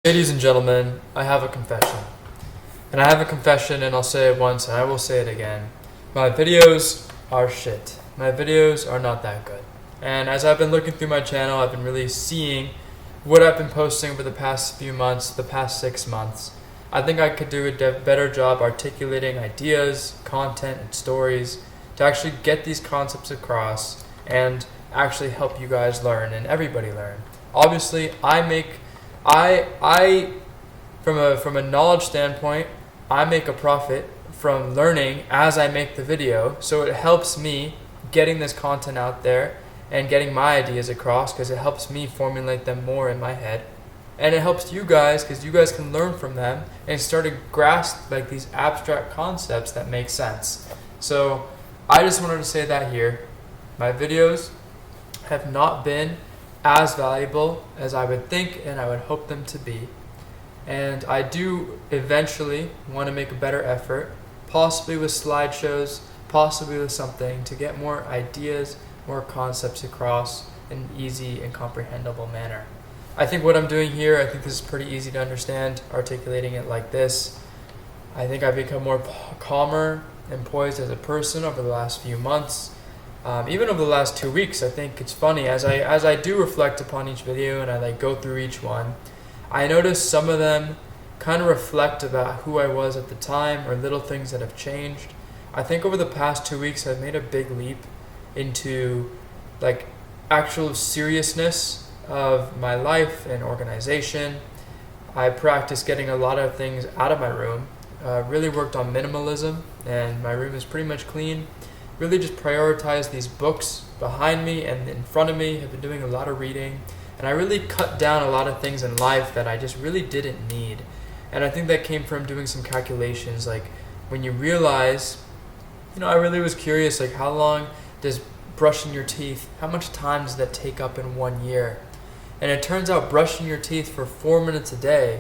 Ladies and gentlemen, I have a confession. And I have a confession, and I'll say it once and I will say it again. My videos are shit. My videos are not that good. And as I've been looking through my channel, I've been really seeing what I've been posting over the past few months, the past 6 months. I think I could do a better job articulating ideas, content, and stories to actually get these concepts across and actually help you guys learn and everybody learn. Obviously, I from a knowledge standpoint, I make a profit from learning as I make the video, so it helps me getting this content out there and getting my ideas across because it helps me formulate them more in my head, and it helps you guys because you guys can learn from them and start to grasp like these abstract concepts that make sense. So I just wanted to say that here. My videos have not been as valuable as I would think and I would hope them to be. And I do eventually want to make a better effort, possibly with slideshows, possibly with something to get more ideas, more concepts across in an easy and comprehensible manner. I think what I'm doing here, I think this is pretty easy to understand, articulating it like this. I think I've become more calmer and poised as a person over the last few months. Even over the last 2 weeks. I think it's funny as I do reflect upon each video and I go through each one, I notice some of them kind of reflect about who I was at the time or little things that have changed. I think over the past 2 weeks I've made a big leap into like actual seriousness of my life and organization. I practiced getting a lot of things out of my room, really worked on minimalism, and my room is pretty much clean. Really just prioritize these books behind me and in front of me. I've been doing a lot of reading, and I really cut down a lot of things in life that I just really didn't need. And I think that came from doing some calculations, like when you realize, I really was curious, like how long does brushing your teeth, how much time does that take up in 1 year? And it turns out brushing your teeth for 4 minutes a day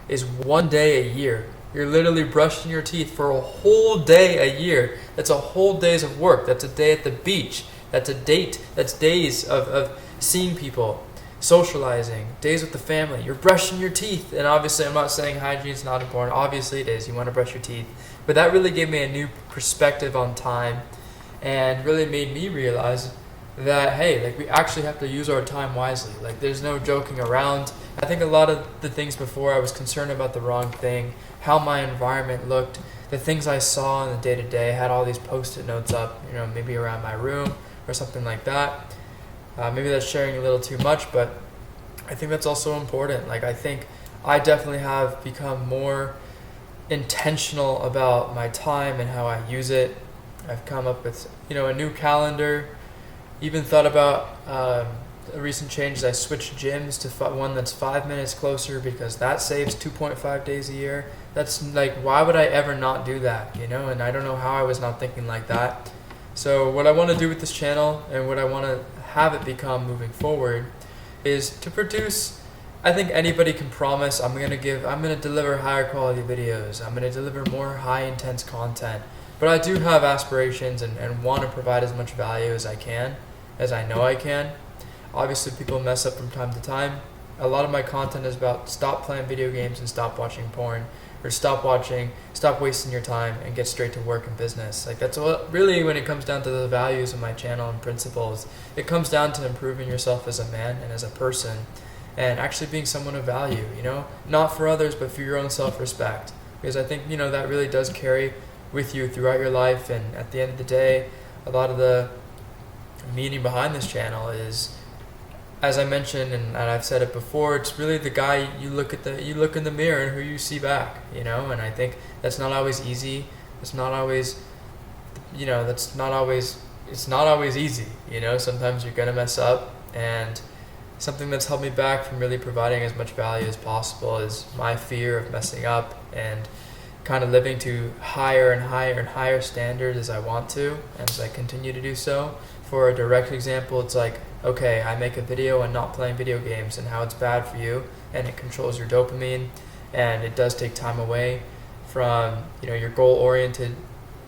is 1 day a year. You're literally brushing your teeth for a whole day a year. That's a whole days of work. That's a day at the beach. That's a date. That's days of seeing people, socializing, days with the family. You're brushing your teeth. And obviously I'm not saying hygiene is not important. Obviously it is. You want to brush your teeth. But that really gave me a new perspective on time and really made me realize that, hey, like we actually have to use our time wisely. Like there's no joking around. I think a lot of the things before I was concerned about the wrong thing, how my environment looked, the things I saw in the day-to-day. I had all these post-it notes up, maybe around my room or something like that. Maybe that's sharing a little too much, but I think that's also important. Like I think I definitely have become more intentional about my time and how I use it. I've come up with, a new calendar. Even thought about a recent change. I switched gyms to one that's 5 minutes closer because that saves 2.5 days a year. That's like, why would I ever not do that? And I don't know how I was not thinking like that. So what I want to do with this channel and what I want to have it become moving forward is to produce. I think anybody can promise I'm going to deliver higher quality videos. I'm going to deliver more high intense content. But I do have aspirations and want to provide as much value as I can, as I know I can. Obviously people mess up from time to time. A lot of my content is about stop playing video games and stop watching porn, or stop wasting your time and get straight to work and business. Like that's what really, when it comes down to the values of my channel and principles, it comes down to improving yourself as a man and as a person and actually being someone of value, not for others, but for your own self-respect. Because I think, that really does carry with you throughout your life. And at the end of the day, a lot of the meaning behind this channel is, as I mentioned, and I've said it before, it's really the guy you look in the mirror and who you see back, and I think that's not always easy. It's not always easy, sometimes you're gonna mess up, and something that's held me back from really providing as much value as possible is my fear of messing up and kind of living to higher and higher and higher standards as I want to, and as I continue to do so. For a direct example, it's like, okay, I make a video on not playing video games and how it's bad for you and it controls your dopamine and it does take time away from your goal-oriented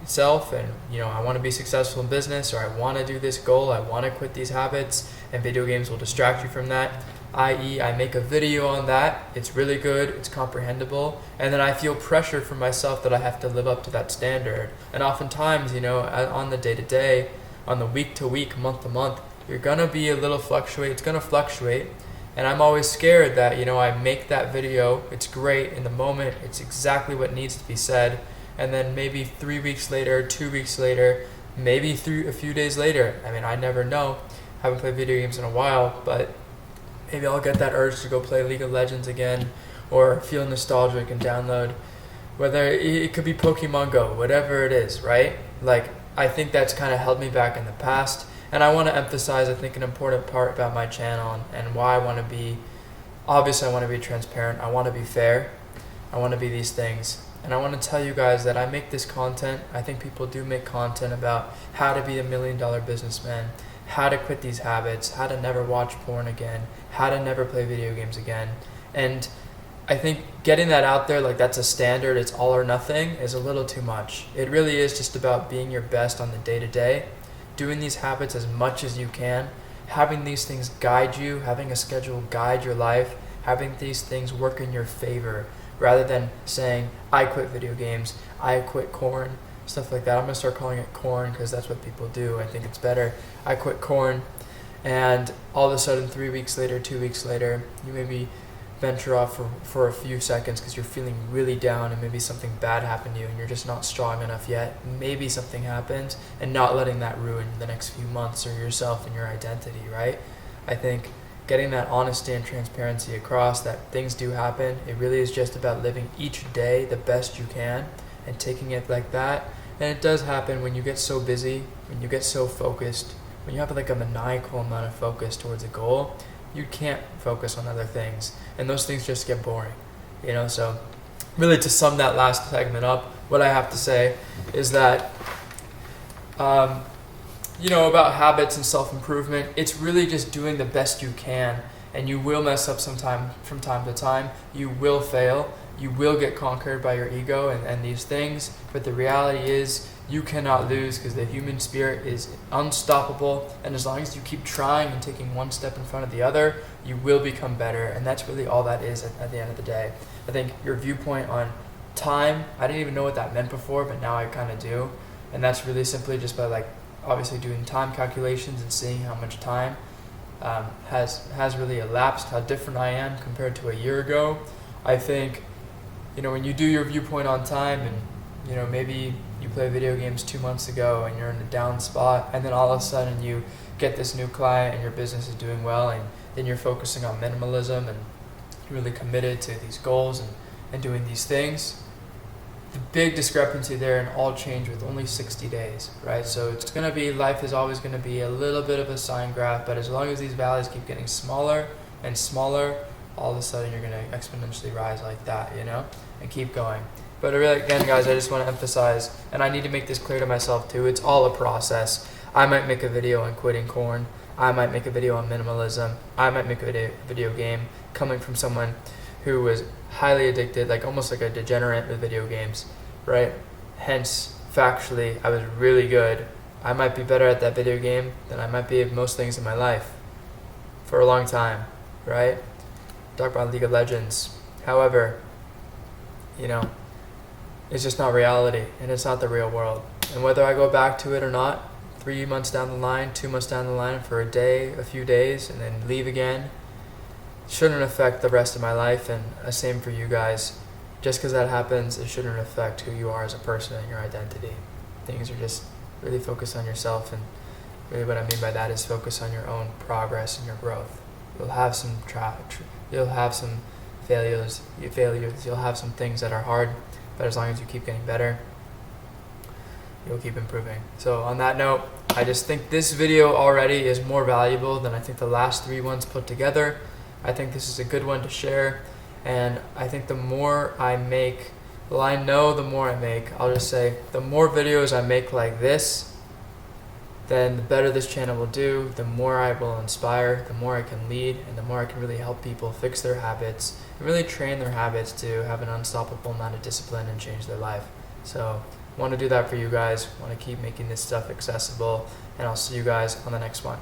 self, and I want to be successful in business, or I want to do this goal, I want to quit these habits, and video games will distract you from that. i.e. I make a video on that, it's really good, it's comprehensible, and then I feel pressure from myself that I have to live up to that standard. And oftentimes, on the day-to-day, on the week-to-week, month-to-month, you're gonna be a little fluctuate, it's gonna fluctuate, and I'm always scared that, I make that video, it's great in the moment, it's exactly what needs to be said, and then maybe 3 weeks later, 2 weeks later, maybe a few days later, I never know, haven't played video games in a while, but maybe I'll get that urge to go play League of Legends again, or feel nostalgic and download, whether it could be Pokemon Go, whatever it is, right? Like, I think that's kind of held me back in the past, and I want to emphasize, I think, an important part about my channel and why I want to be, obviously I want to be transparent, I want to be fair, I want to be these things, and I want to tell you guys that I make this content, I think people do make content about how to be $1 million businessman, how to quit these habits, how to never watch porn again, how to never play video games again. And I think getting that out there, like that's a standard, it's all or nothing, is a little too much. It really is just about being your best on the day-to-day, doing these habits as much as you can, having these things guide you, having a schedule guide your life, having these things work in your favor, rather than saying, I quit video games, I quit corn, stuff like that. I'm going to start calling it corn because that's what people do. I think it's better. I quit corn, and all of a sudden 3 weeks later, 2 weeks later, you maybe venture off for a few seconds because you're feeling really down and maybe something bad happened to you and you're just not strong enough yet. Maybe something happened, and not letting that ruin the next few months or yourself and your identity, right? I think getting that honesty and transparency across that things do happen. It really is just about living each day the best you can and taking it like that. And it does happen when you get so busy, when you get so focused, when you have like a maniacal amount of focus towards a goal, you can't focus on other things, and those things just get boring, So really, to sum that last segment up, what I have to say is that about habits and self-improvement, it's really just doing the best you can, and you will mess up from time to time, you will fail, you will get conquered by your ego and these things, but the reality is you cannot lose because the human spirit is unstoppable, and as long as you keep trying and taking one step in front of the other, you will become better, and that's really all that is at the end of the day. I think your viewpoint on time, I didn't even know what that meant before, but now I kind of do, and that's really simply just by obviously doing time calculations and seeing how much time has really elapsed, how different I am compared to a year ago. I think when you do your viewpoint on time, and maybe you play video games 2 months ago and you're in a down spot, and then all of a sudden you get this new client and your business is doing well, and then you're focusing on minimalism and you're really committed to these goals and doing these things. The big discrepancy there, and all change with only 60 days, right? So it's going to be, life is always going to be a little bit of a sine graph, but as long as these valleys keep getting smaller and smaller, all of a sudden you're going to exponentially rise like that, and keep going. But really, again, guys, I just want to emphasize, and I need to make this clear to myself too, it's all a process. I might make a video on quitting corn, I might make a video on minimalism, I might make a video game coming from someone who was highly addicted, almost like a degenerate with video games, right? Hence, factually, I was really good. I might be better at that video game than I might be at most things in my life for a long time, right? Talk about League of Legends. However, it's just not reality, and it's not the real world. And whether I go back to it or not, 3 months down the line, 2 months down the line, for a day, a few days, and then leave again, shouldn't affect the rest of my life. And the same for you guys. Just because that happens, it shouldn't affect who you are as a person and your identity. Things are just really focused on yourself, and really what I mean by that is focus on your own progress and your growth. You'll have some you'll have some failures, you'll have some things that are hard, but as long as you keep getting better, you'll keep improving. So on that note, I just think this video already is more valuable than I think the last 3 ones put together. I think this is a good one to share, and I think the more I make, I know the more I make, I'll just say, the more videos I make like this, then the better this channel will do, the more I will inspire, the more I can lead, and the more I can really help people fix their habits and really train their habits to have an unstoppable amount of discipline and change their life. So I want to do that for you guys, I want to keep making this stuff accessible, and I'll see you guys on the next one.